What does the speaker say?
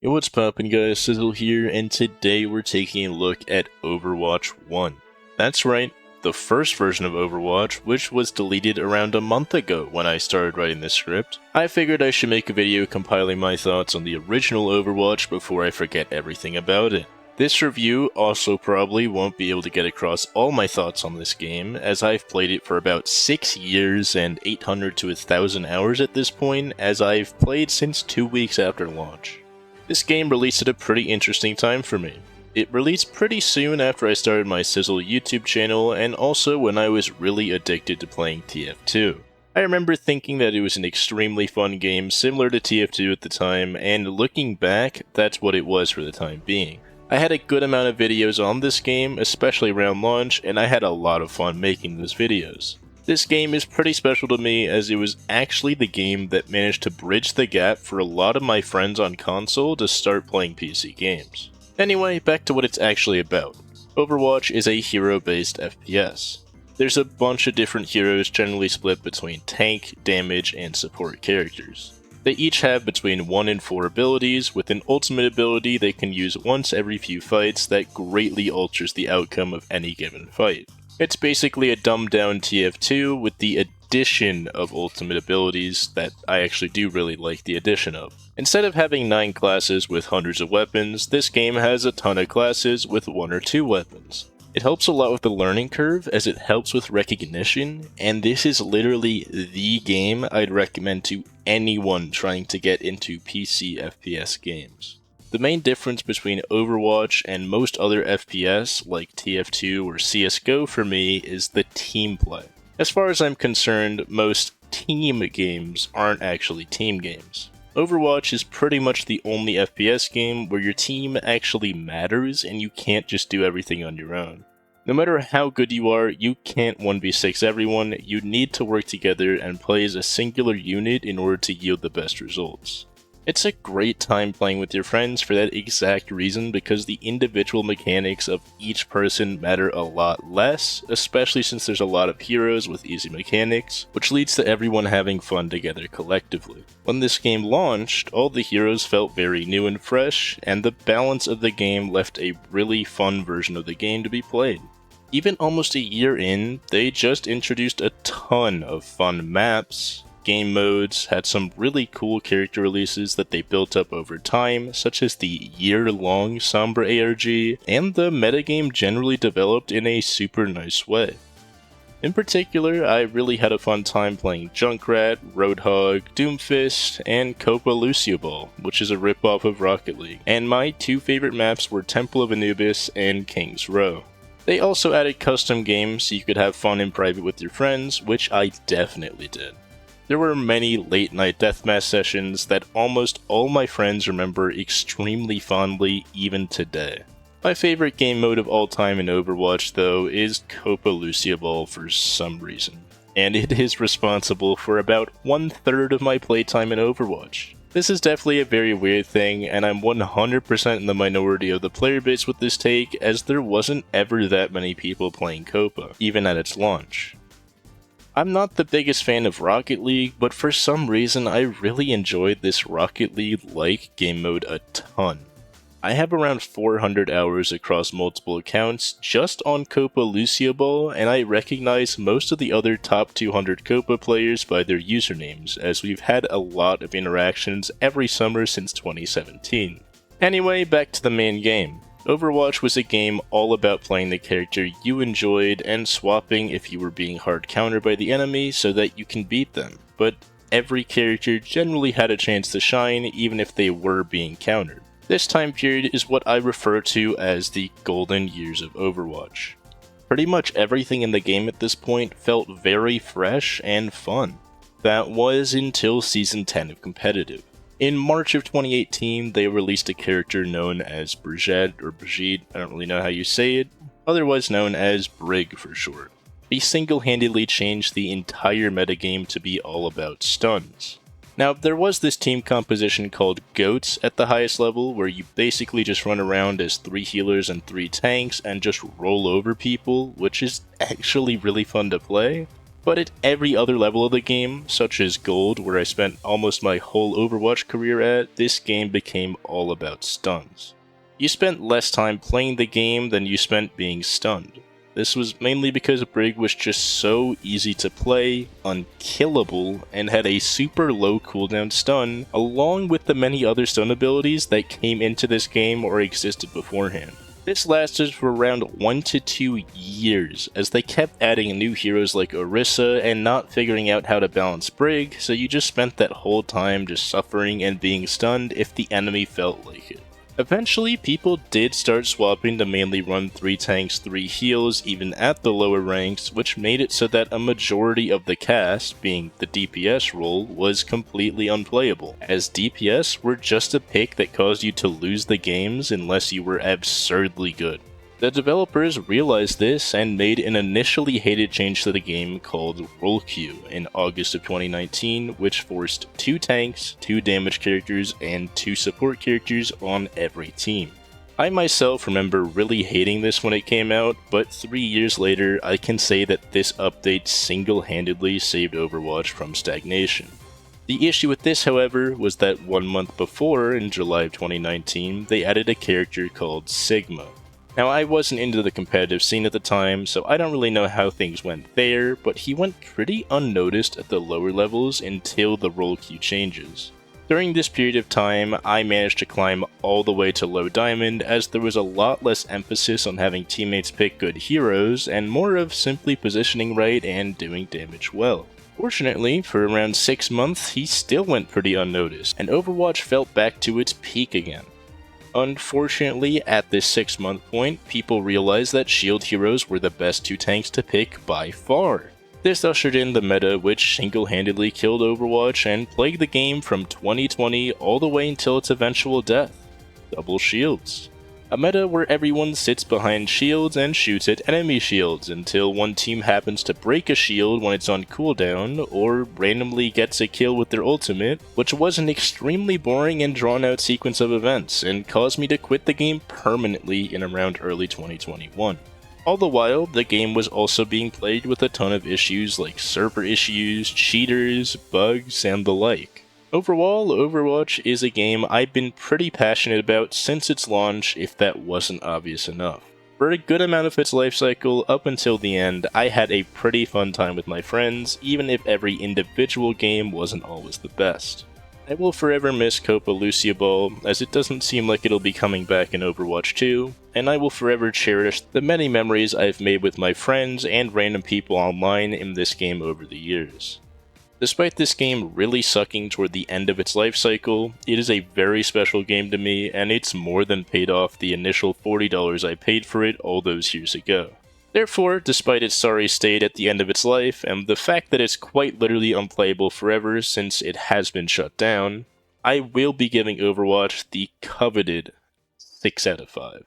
Yo, what's poppin' guys, Sizzyl here, and today we're taking a look at Overwatch 1. That's right, the first version of Overwatch, which was deleted around a month ago when I started writing this script. I figured I should make a video compiling my thoughts on the original Overwatch before I forget everything about it. This review also probably won't be able to get across all my thoughts on this game, as I've played it for about 6 years and 800 to 1000 hours at this point, as I've played since 2 weeks after launch. This game released at a pretty interesting time for me. It released pretty soon after I started my Sizzyl YouTube channel, and also when I was really addicted to playing TF2. I remember thinking that it was an extremely fun game similar to TF2 at the time, and looking back, that's what it was for the time being. I had a good amount of videos on this game, especially around launch, and I had a lot of fun making those videos. This game is pretty special to me as it was actually the game that managed to bridge the gap for a lot of my friends on console to start playing PC games. Anyway, back to what it's actually about. Overwatch is a hero-based FPS. There's a bunch of different heroes generally split between tank, damage, and support characters. They each have between 1 and 4 abilities, with an ultimate ability they can use once every few fights that greatly alters the outcome of any given fight. It's basically a dumbed down TF2 with the addition of ultimate abilities that I actually do really like the addition of. Instead of having 9 classes with hundreds of weapons, this game has a ton of classes with 1 or 2 weapons. It helps a lot with the learning curve as it helps with recognition, and this is literally the game I'd recommend to anyone trying to get into PC FPS games. The main difference between Overwatch and most other FPS like TF2 or CSGO for me is the team play. As far as I'm concerned, most team games aren't actually team games. Overwatch is pretty much the only FPS game where your team actually matters and you can't just do everything on your own. No matter how good you are, you can't 1v6 everyone, you need to work together and play as a singular unit in order to yield the best results. It's a great time playing with your friends for that exact reason, because the individual mechanics of each person matter a lot less, especially since there's a lot of heroes with easy mechanics, which leads to everyone having fun together collectively. When this game launched, all the heroes felt very new and fresh, and the balance of the game left a really fun version of the game to be played. Even almost a year in, they just introduced a ton of fun maps, game modes, had some really cool character releases that they built up over time, such as the year-long Sombra ARG, and the metagame generally developed in a super nice way. In particular, I really had a fun time playing Junkrat, Roadhog, Doomfist, and Copa Lucio Ball, which is a ripoff of Rocket League, and my 2 favorite maps were Temple of Anubis and King's Row. They also added custom games so you could have fun in private with your friends, which I definitely did. There were many late-night deathmatch sessions that almost all my friends remember extremely fondly even today. My favorite game mode of all time in Overwatch, though, is Copa Lucio Ball for some reason, and it is responsible for about 1/3 of my playtime in Overwatch. This is definitely a very weird thing, and I'm 100% in the minority of the player base with this take, as there wasn't ever that many people playing Copa, even at its launch. I'm not the biggest fan of Rocket League, but for some reason I really enjoyed this Rocket League-like game mode a ton. I have around 400 hours across multiple accounts just on Copa Lucio Ball, and I recognize most of the other top 200 Copa players by their usernames, as we've had a lot of interactions every summer since 2017. Anyway, back to the main game. Overwatch was a game all about playing the character you enjoyed and swapping if you were being hard countered by the enemy so that you can beat them, but every character generally had a chance to shine even if they were being countered. This time period is what I refer to as the golden years of Overwatch. Pretty much everything in the game at this point felt very fresh and fun. That was until Season 10 of Competitive. In March of 2018, they released a character known as Brigitte, or Brigitte, I don't really know how you say it, otherwise known as Brig for short. They single-handedly changed the entire metagame to be all about stuns. Now, there was this team composition called GOATs at the highest level, where you basically just run around as 3 healers and 3 tanks and just roll over people, which is actually really fun to play. But at every other level of the game, such as Gold, where I spent almost my whole Overwatch career at, this game became all about stuns. You spent less time playing the game than you spent being stunned. This was mainly because Brig was just so easy to play, unkillable, and had a super low cooldown stun, along with the many other stun abilities that came into this game or existed beforehand. This lasted for around 1 to 2 years, as they kept adding new heroes like Orisa and not figuring out how to balance Brig, so you just spent that whole time just suffering and being stunned if the enemy felt like it. Eventually, people did start swapping to mainly run 3 tanks, 3 heals even at the lower ranks, which made it so that a majority of the cast, being the DPS role, was completely unplayable, as DPS were just a pick that caused you to lose the games unless you were absurdly good. The developers realized this and made an initially hated change to the game called Role Queue in August of 2019, which forced 2 tanks, 2 damage characters, and 2 support characters on every team. I myself remember really hating this when it came out, but 3 years later I can say that this update single-handedly saved Overwatch from stagnation. The issue with this, however, was that 1 month before, in July of 2019, they added a character called Sigma. Now, I wasn't into the competitive scene at the time, so I don't really know how things went there, but he went pretty unnoticed at the lower levels until the role queue changes. During this period of time, I managed to climb all the way to low diamond, as there was a lot less emphasis on having teammates pick good heroes, and more of simply positioning right and doing damage well. Fortunately, for around 6 months, he still went pretty unnoticed, and Overwatch felt back to its peak again. Unfortunately, at this 6-month point, people realized that shield heroes were the best 2 tanks to pick by far. This ushered in the meta which single-handedly killed Overwatch and plagued the game from 2020 all the way until its eventual death: double shields. A meta where everyone sits behind shields and shoots at enemy shields until one team happens to break a shield when it's on cooldown, or randomly gets a kill with their ultimate, which was an extremely boring and drawn out sequence of events, and caused me to quit the game permanently in around early 2021. All the while, the game was also being plagued with a ton of issues like server issues, cheaters, bugs, and the like. Overall, Overwatch is a game I've been pretty passionate about since its launch, if that wasn't obvious enough. For a good amount of its life cycle up until the end, I had a pretty fun time with my friends, even if every individual game wasn't always the best. I will forever miss Copa Lucia Ball, as it doesn't seem like it'll be coming back in Overwatch 2, and I will forever cherish the many memories I've made with my friends and random people online in this game over the years. Despite this game really sucking toward the end of its life cycle, it is a very special game to me, and it's more than paid off the initial $40 I paid for it all those years ago. Therefore, despite its sorry state at the end of its life, and the fact that it's quite literally unplayable forever since it has been shut down, I will be giving Overwatch the coveted 6 out of 5.